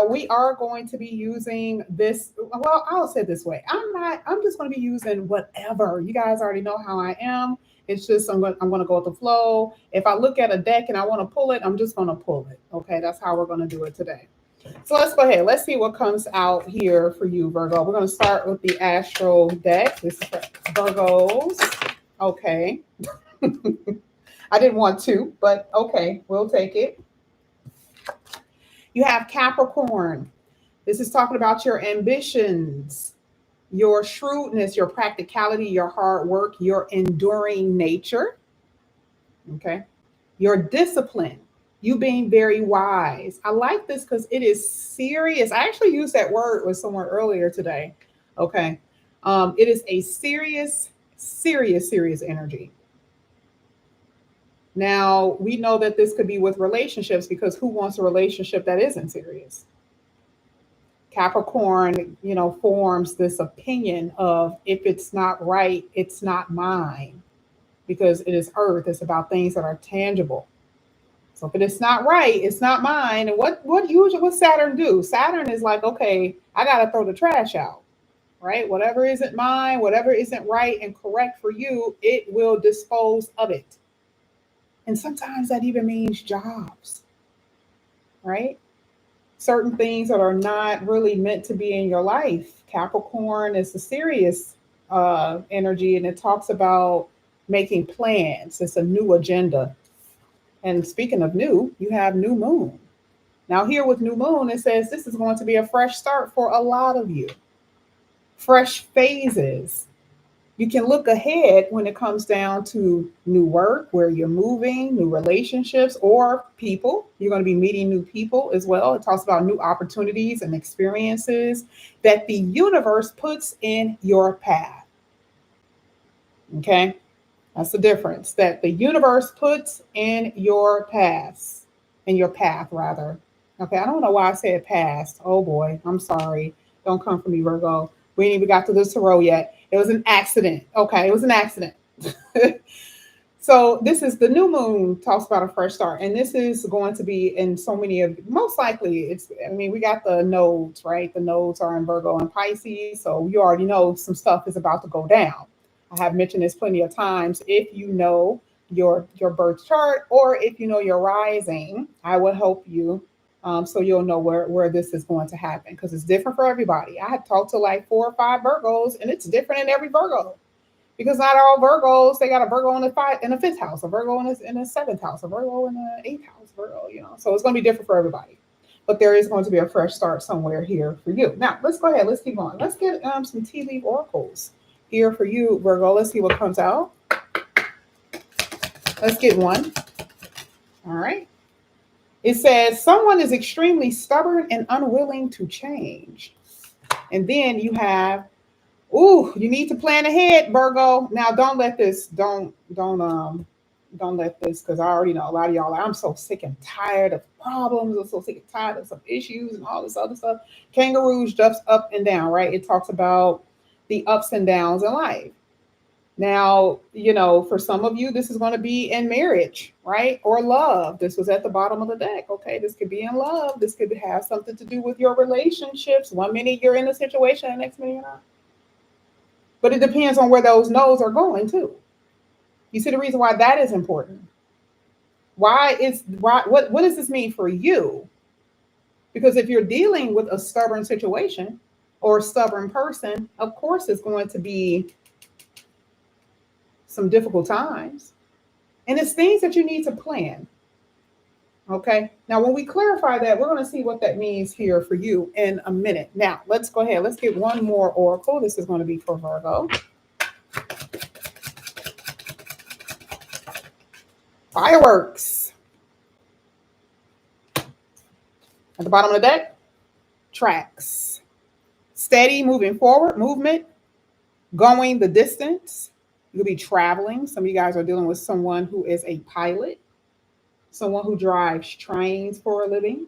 We are going to be using this. Well, I'll say it this way. I'm just going to be using whatever. You guys already know how I am. It's just I'm going to go with the flow. If I look at a deck and I want to pull it, I'm just going to pull it. Okay, that's how we're going to do it today. So let's go ahead. Let's see what comes out here for you, Virgo. We're going to start with the Astro deck. This is for Virgos. Okay. I didn't want to, but okay, we'll take it. You have Capricorn. This is talking about your ambitions, your shrewdness, your practicality, your hard work, your enduring nature. Okay. Your discipline, you being very wise. I like this because it is serious. I actually used that word with someone earlier today. Okay. It is a serious, serious energy. Now, we know that this could be with relationships because who wants a relationship that isn't serious? Capricorn, forms this opinion of if it's not right, it's not mine because it is earth. It's about things that are tangible. So if it's not right, it's not mine. And what Saturn do? Saturn is like, okay, I gotta throw the trash out, right? Whatever isn't mine, whatever isn't right and correct for you, it will dispose of it. And sometimes that even means jobs, right? Certain things that are not really meant to be in your life. Capricorn is a serious energy, and it talks about making plans. It's a new agenda. And speaking of new, you have new moon. Now, here with new moon, it says this is going to be a fresh start for a lot of you. Fresh phases. You can look ahead when it comes down to new work, where you're moving, new relationships, or people. You're going to be meeting new people as well. It talks about new opportunities and experiences that the universe puts in your path. Okay? That's the difference that the universe puts in your path, rather. Okay, I don't know why I said past. Oh boy, I'm sorry. Don't come for me, Virgo. We ain't even got to the tarot yet. It was an accident. Okay, it was an accident. So this is the new moon talks about a fresh start, and this is going to be in so many of most likely it's. I mean, we got the nodes, right? The nodes are in Virgo and Pisces, so you already know some stuff is about to go down. I have mentioned this plenty of times. If you know your birth chart or if you know your rising, I will help you so you'll know where this is going to happen because it's different for everybody. I had talked to like 4 or 5 Virgos, and it's different in every Virgo because not all Virgos they got a Virgo in the fifth house, a Virgo in the seventh house, a Virgo in the eighth house, Virgo. So it's going to be different for everybody. But there is going to be a fresh start somewhere here for you. Now let's go ahead. Let's keep on. Let's get some tea leaf oracles here for you, Virgo. Let's see what comes out. Let's get one. All right. It says someone is extremely stubborn and unwilling to change. And then you have, you need to plan ahead, Virgo. Now don't let this, don't let this, because I already know a lot of y'all, I'm so sick and tired of problems. I'm so sick and tired of some issues and all this other stuff. Kangaroos jumps up and down, right? It talks about the ups and downs in life. Now, for some of you, this is going to be in marriage, right? Or love. This was at the bottom of the deck. Okay. This could be in love. This could have something to do with your relationships. One minute you're in a situation, the next minute you're not. But it depends on where those no's are going too. You see the reason why that is important. What does this mean for you? Because if you're dealing with a stubborn situation or a stubborn person, of course it's going to be some difficult times. And it's things that you need to plan. Okay. Now, when we clarify that, we're going to see what that means here for you in a minute. Now, let's go ahead. Let's get one more oracle. This is going to be for Virgo. Fireworks. At the bottom of the deck, tracks. Steady, moving forward, movement, going the distance. You'll be traveling. Some of you guys are dealing with someone who is a pilot, someone who drives trains for a living.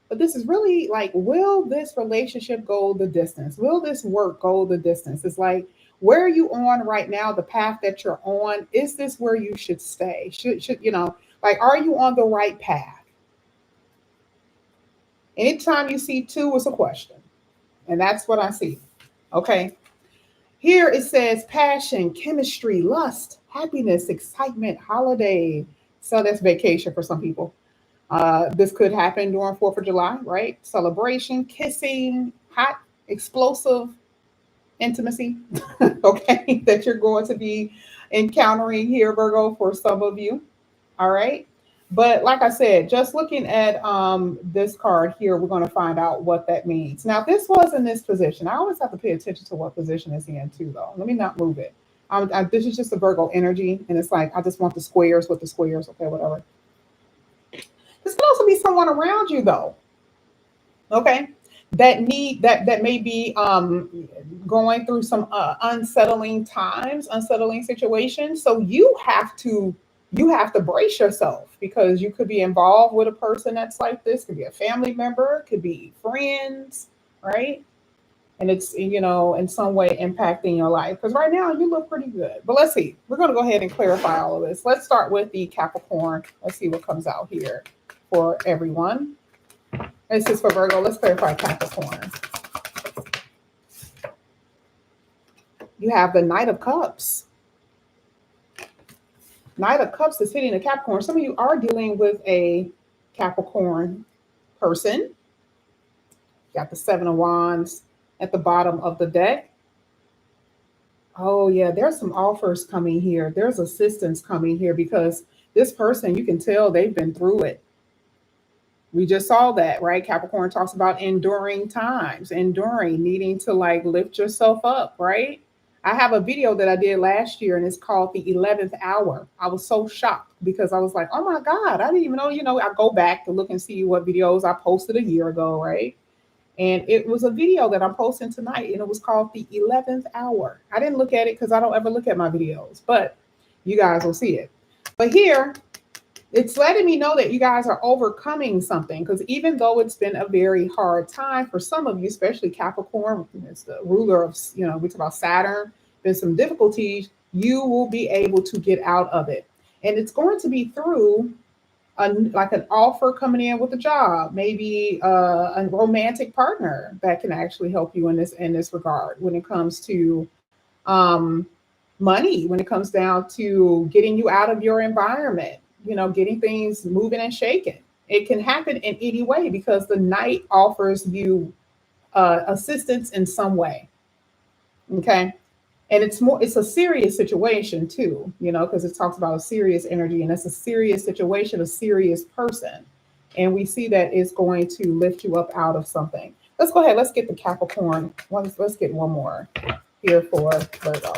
But this is really like, will this relationship go the distance? Will this work go the distance? It's like, where are you on right now? The path that you're on, is this where you should stay? Should like, are you on the right path? Anytime you see 2, it's a question. And that's what I see. Okay. Here it says passion, chemistry, lust, happiness, excitement, holiday. So that's vacation for some people. This could happen during 4th of July, right? Celebration, kissing, hot, explosive intimacy, okay, that you're going to be encountering here, Virgo, for some of you. All right. But like I said, just looking at this card here, we're going to find out what that means. Now, this was in this position. I always have to pay attention to what position it's in too, though. Let me not move it. This is just a Virgo energy, and it's like I just want the squares with the squares. Okay, whatever. This could also be someone around you, though. Okay, that may be going through some unsettling times, unsettling situations. So you have to brace yourself because you could be involved with a person that's like this. Could be a family member, could be friends, right? And it's in some way impacting your life because right now you look pretty good. But let's see. We're going to go ahead and clarify all of this. Let's start with the Capricorn. Let's see what comes out here for everyone. This is for Virgo. Let's clarify Capricorn. You have the Knight of Cups. Knight of Cups is hitting the Capricorn. Some of you are dealing with a Capricorn person. Got the Seven of Wands at the bottom of the deck. Oh, yeah, there's some offers coming here. There's assistance coming here because this person, you can tell they've been through it. We just saw that, right? Capricorn talks about enduring times, enduring, needing to like lift yourself up, right? I have a video that I did last year and it's called the 11th hour. I was so shocked because I was like, oh my God, I didn't even know, I go back to look and see what videos I posted a year ago, right? And it was a video that I'm posting tonight and it was called the 11th hour. I didn't look at it because I don't ever look at my videos, but you guys will see it. But here, it's letting me know that you guys are overcoming something because even though it's been a very hard time for some of you, especially Capricorn, it's the ruler of, we talk about Saturn, been some difficulties, you will be able to get out of it. And it's going to be through like an offer coming in with a job, maybe a romantic partner that can actually help you in this regard when it comes to money, when it comes down to getting you out of your environment, getting things moving and shaking. It can happen in any way because the Knight offers you assistance in some way. Okay. And it's a serious situation too, because it talks about a serious energy and it's a serious situation, a serious person. And we see that it's going to lift you up out of something. Let's go ahead. Let's get the Capricorn. Let's get one more here for Virgo.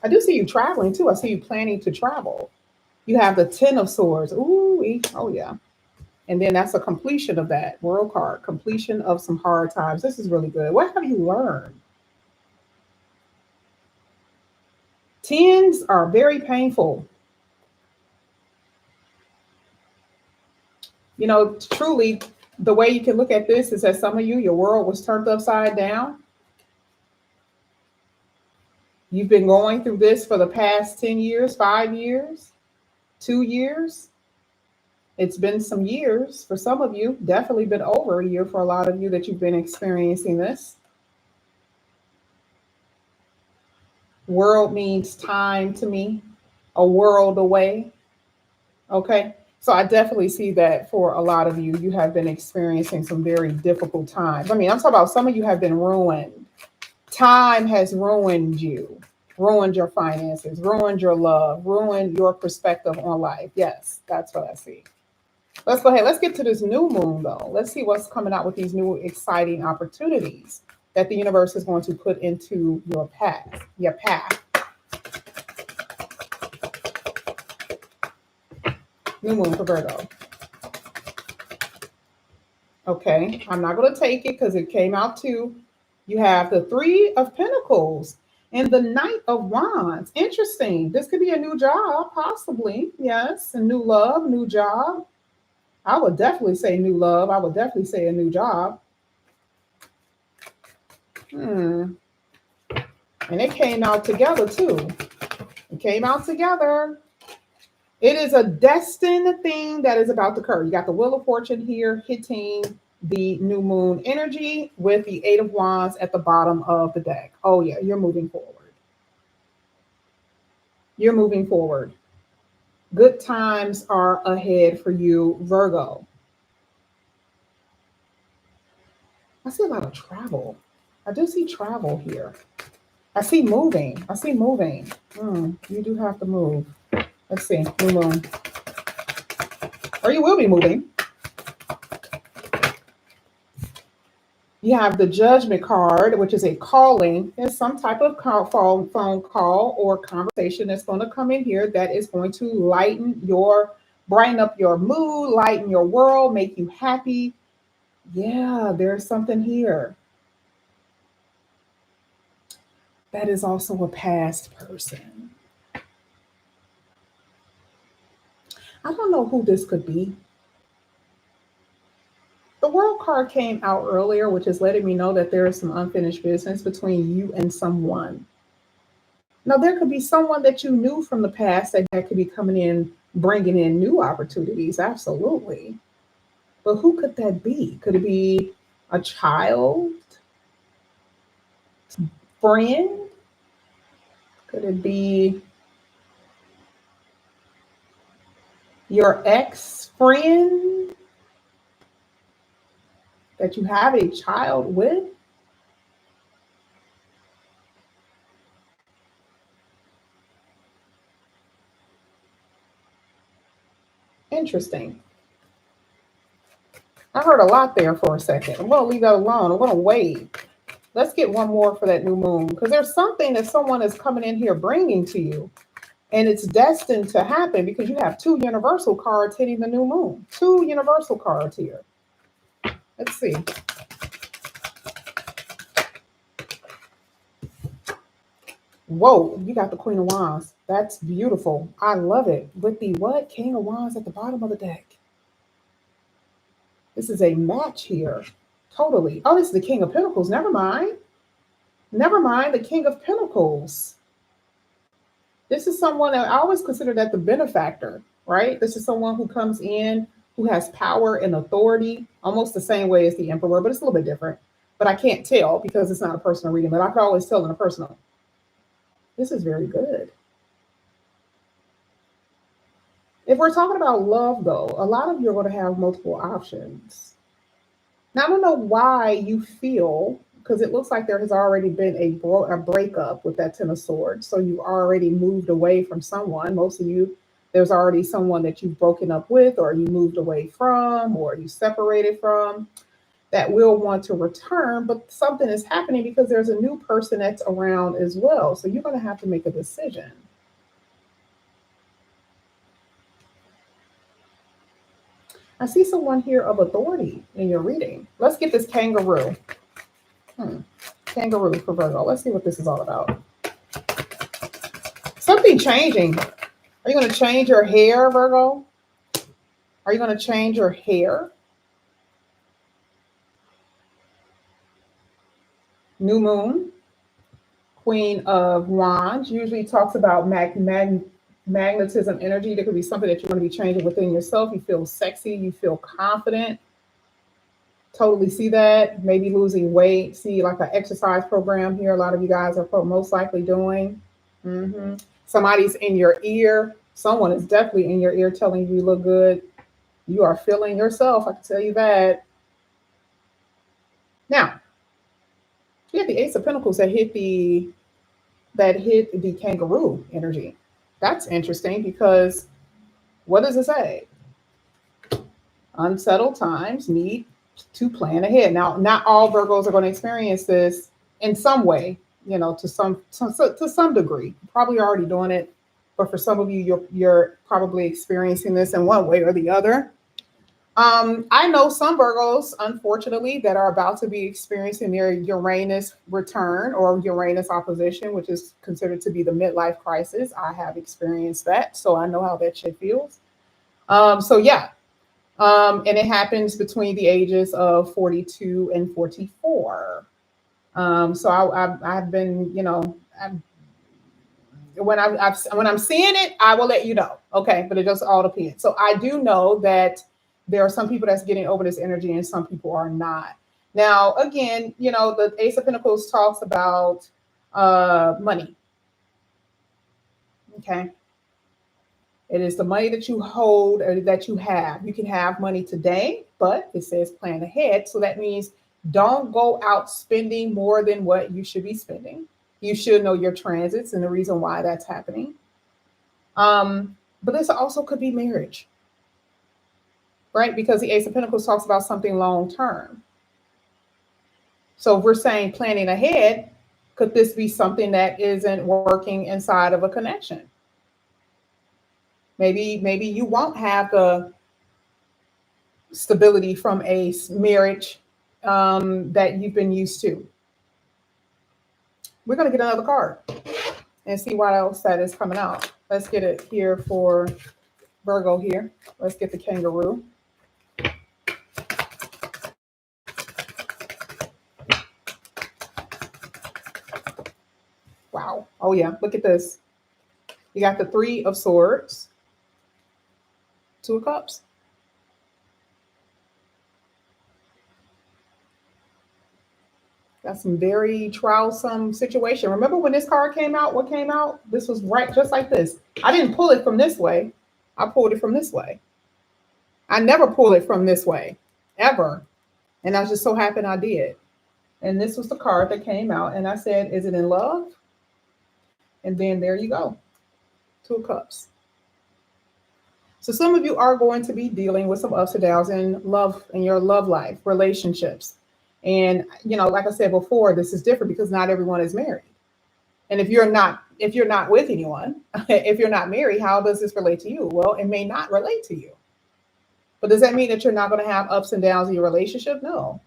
I do see you traveling too. I see you planning to travel. You have the 10 of Swords. Ooh, oh yeah. And then that's a completion of that World card, completion of some hard times. This is really good. What have you learned? Tens are very painful. Truly, the way you can look at this is that some of you, your world was turned upside down. You've been going through this for the past 10 years, 5 years, 2 years. It's been some years for some of you, definitely been over a year for a lot of you that you've been experiencing this. World means time to me, a world away. Okay. So I definitely see that for a lot of you, you have been experiencing some very difficult times. I mean, I'm talking about some of you have been ruined. Time has ruined you, ruined your finances, ruined your love, ruined your perspective on life. Yes, that's what I see. Let's go ahead. Let's get to this new moon, though. Let's see what's coming out with these new exciting opportunities that the universe is going to put into your path. New moon for Virgo. Okay, I'm not going to take it because it came out too. You have the 3 of Pentacles and the Knight of Wands. Interesting. This could be a new job, possibly. Yes, a new love, new job. I would definitely say new love. I would definitely say a new job. And it came out together too. It came out together. It is a destined thing that is about to occur. You got the Wheel of Fortune here hitting the new moon energy with the Eight of Wands at the bottom of the deck. Oh, yeah, you're moving forward. You're moving forward. Good times are ahead for you, Virgo. I see a lot of travel. I do see travel here. I see moving. I see moving. You do have to move. Let's see. New moon. Or you will be moving. You have the Judgment card, which is a calling. There's some type of phone call or conversation that's going to come in here that is going to brighten up your mood, lighten your world, make you happy. Yeah, there's something here. That is also a past person. I don't know who this could be. The World card came out earlier, which is letting me know that there is some unfinished business between you and someone. Now, there could be someone that you knew from the past that could be coming in, bringing in new opportunities. Absolutely. But who could that be? Could it be a child? Friend? Could it be your ex-friend that you have a child with? Interesting. I heard a lot there for a second. I'm going to leave that alone. I'm going to wait. Let's get one more for that new moon, because there's something that someone is coming in here bringing to you, and it's destined to happen because you have two universal cards hitting the new moon. Two universal cards here. Let's see. Whoa, you got the Queen of Wands. That's beautiful. I love it. With the what? King of Wands at the bottom of the deck. This is a match here. Totally. Oh, this is the King of Pentacles. Never mind. Never mind. The King of Pentacles. This is someone that I always consider that the benefactor, right? This is someone who comes in, who has power and authority, almost the same way as the Emperor, but it's a little bit different. But I can't tell because it's not a personal reading, but I can always tell in a personal. This is very good. If we're talking about love, though, a lot of you are going to have multiple options. Now, I don't know why you feel, because it looks like there has already been a breakup with that Ten of Swords. So you already moved away from someone. Most of you, there's already someone that you've broken up with, or you moved away from, or you separated from, that will want to return. But something is happening because there's a new person that's around as well. So you're going to have to make a decision. I see someone here of authority in your reading. Let's get this kangaroo. Kangaroo for Virgo. Let's see what this is all about. Something changing. Are you going to change your hair, Virgo? Are you going to change your hair? New moon. Queen of Wands usually talks about magnetism energy. There could be something that you want to be changing within yourself. You feel sexy. You feel confident. Totally see that. Maybe losing weight. See like an exercise program here. A lot of you guys are most likely doing. Somebody's in your ear. Someone is definitely in your ear telling you look good. You are feeling yourself. I can tell you that. Now, you have the Ace of Pentacles that hit the kangaroo energy. That's interesting because what does it say? Unsettled times need to plan ahead. Now, not all Virgos are going to experience this in some way, to some degree. Probably already doing it, but for some of you, you're probably experiencing this in one way or the other. I know some Virgos, unfortunately, that are about to be experiencing their Uranus return or Uranus opposition, which is considered to be the midlife crisis. I have experienced that, so I know how that shit feels. And it happens between the ages of 42 and 44. So I've been, when I'm seeing it, I will let you know. Okay, but it just all depends. So I do know that there are some people that's getting over this energy, and some people are not. Now, again, the Ace of Pentacles talks about money. Okay, it is the money that you hold or that you have. You can have money today, but it says plan ahead. So that means don't go out spending more than what you should be spending. You should know your transits and the reason why that's happening. But this also could be marriage, right? Because the Ace of Pentacles talks about something long term. So if we're saying planning ahead, could this be something that isn't working inside of a connection? Maybe you won't have the stability from a marriage that you've been used to. We're going to get another card and see what else that is coming out. Let's get it here for Virgo here. Let's get the kangaroo. Wow. Oh, yeah. Look at this. You got the Three of Swords, Two of Cups. That's some very troublesome situation. Remember when this card came out? What came out? This was right just like this. I didn't pull it from this way. I pulled it from this way. I never pull it from this way, ever. And I just so happened I did. And this was the card that came out. And I said, is it in love? And then there you go. Two of Cups. So some of you are going to be dealing with some ups and downs in love, in your love life, relationships. And, like I said before, this is different because not everyone is married. And if you're not with anyone, if you're not married, how does this relate to you? Well, it may not relate to you. But does that mean that you're not going to have ups and downs in your relationship? No.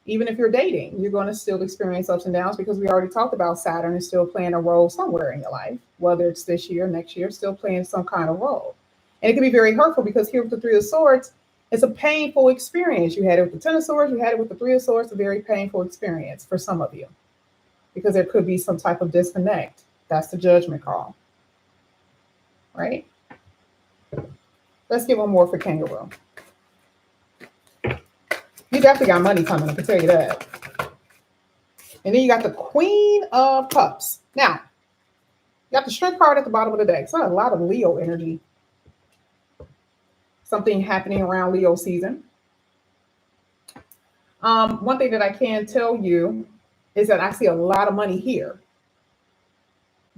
Even if you're dating, you're going to still experience ups and downs because we already talked about Saturn is still playing a role somewhere in your life, whether it's this year, next year, still playing some kind of role. And it can be very hurtful because here with the Three of Swords, it's a painful experience. You had it with the Ten of Swords, you had it with the Three of Swords, a very painful experience for some of you because there could be some type of disconnect. That's the judgment call, right? Let's get one more for kangaroo. You definitely got money coming, I can tell you that. And then you got the Queen of Cups. Now, you got the Strength card at the bottom of the deck. So a lot of Leo energy. Something happening around Leo season. One thing that I can tell you is that I see a lot of money here.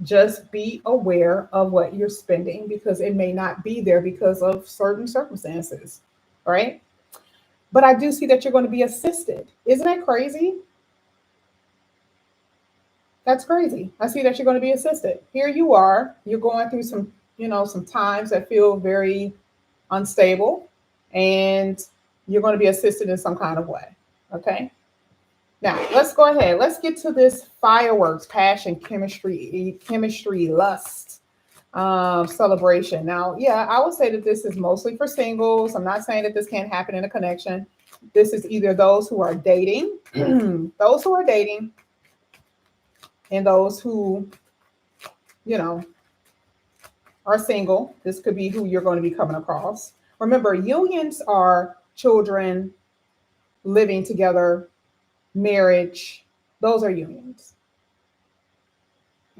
Just be aware of what you're spending because it may not be there because of certain circumstances, right? But I do see that you're going to be assisted. Isn't that crazy? That's crazy. I see that you're going to be assisted. Here you are. You're going through some, some times that feel very unstable, and you're going to be assisted in some kind of way. Okay. Now let's go ahead. Let's get to this fireworks, passion, chemistry, lust, celebration. Now, yeah, I would say that this is mostly for singles. I'm not saying that this can't happen in a connection. This is either those who are dating, and those who, are single. This could be who you're going to be coming across. Remember, unions are children living together, marriage. Those are unions.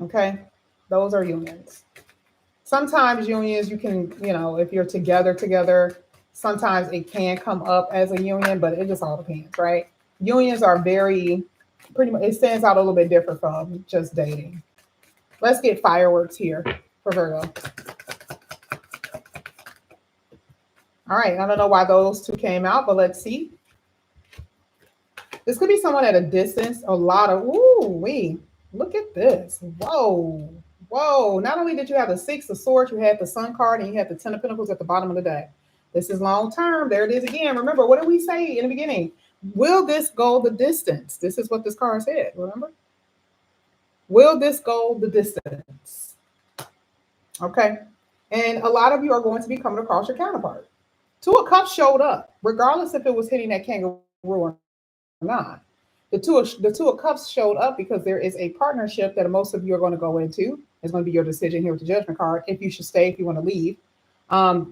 Okay? Those are unions. Sometimes unions, you can, if you're together, sometimes it can come up as a union, but it just all depends, right? Unions are pretty much, it stands out a little bit different from just dating. Let's get fireworks here for Virgo. All right, I don't know why those two came out, but let's see. This could be someone at a distance. A lot of, look at this. Whoa. Not only did you have the Six of Swords, you had the Sun card, and you had the Ten of Pentacles at the bottom of the deck. This is long term. There it is again. Remember, what did we say in the beginning? Will this go the distance? This is what this card said, remember? Will this go the distance? Okay. And a lot of you are going to be coming across your counterpart. Two of Cups showed up, regardless if it was hitting that kangaroo or not. The two of cups showed up because there is a partnership that most of you are going to go into. It's going to be your decision here with the judgment card if you should stay, if you want to leave,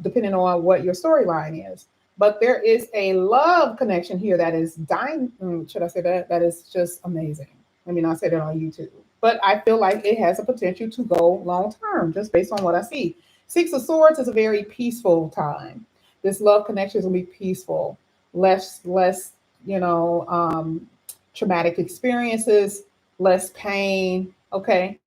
depending on what your storyline is. But there is a love connection here that is dying. Should I say that? That is just amazing. Let me not say that on YouTube. But I feel like it has a potential to go long term just based on what I see. Six of Swords is a very peaceful time. This love connection is going to be peaceful, less, you know, traumatic experiences, less pain. Okay.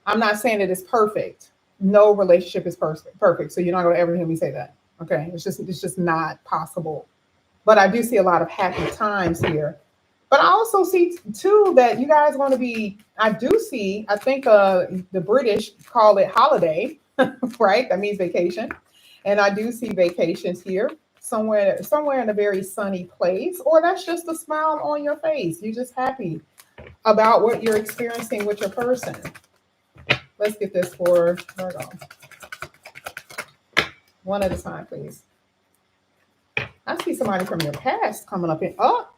I'm not saying that it's perfect. No relationship is perfect. So you're not going to ever hear me say that. Okay. It's just not possible. But I do see a lot of happy times here. But I also see too that you guys are going to be, I do see, I think the British call it holiday, right? That means vacation. And I do see vacations here somewhere in a very sunny place, or that's just a smile on your face. You're just happy about what you're experiencing with your person. Let's get this for Virgo. One at a time, please. I see somebody from your past coming up in. Oh,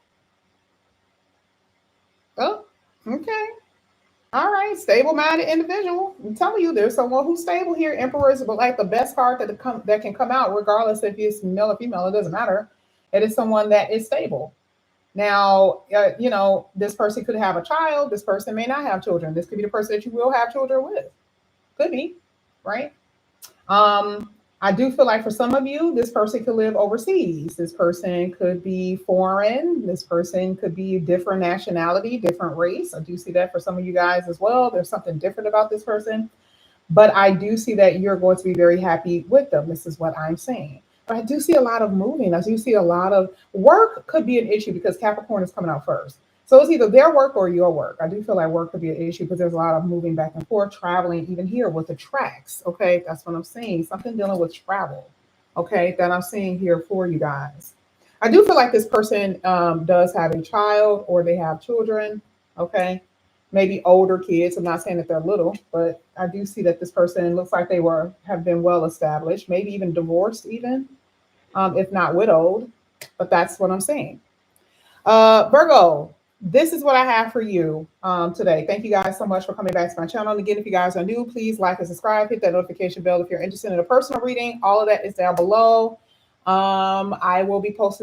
okay. All right, stable-minded individual. I'm telling you, there's someone who's stable here. Emperor is but like the best card that can come out, regardless if it's male or female. It doesn't matter. It is someone that is stable. Now, this person could have a child. This person may not have children. This could be the person that you will have children with. Could be, right? I do feel like for some of you, this person could live overseas. This person could be foreign. This person could be different nationality, different race. I do see that for some of you guys as well. There's something different about this person. But I do see that you're going to be very happy with them. This is what I'm saying. But I do see a lot of moving. I do see a lot of work could be an issue because Capricorn is coming out first. So it's either their work or your work. I do feel like work could be an issue because there's a lot of moving back and forth, traveling, even here with the tracks. Okay, that's what I'm seeing. Something dealing with travel. Okay, that I'm seeing here for you guys. I do feel like this person does have a child or they have children. Okay, maybe older kids. I'm not saying that they're little, but I do see that this person looks like they have been well established, maybe even divorced, even if not widowed. But that's what I'm saying. Virgo, this is what I have for you today. Thank you guys so much for coming back to my channel. And again, if you guys are new, please like and subscribe, hit that notification bell if you're interested in a personal reading. All of that is down below. I will be posting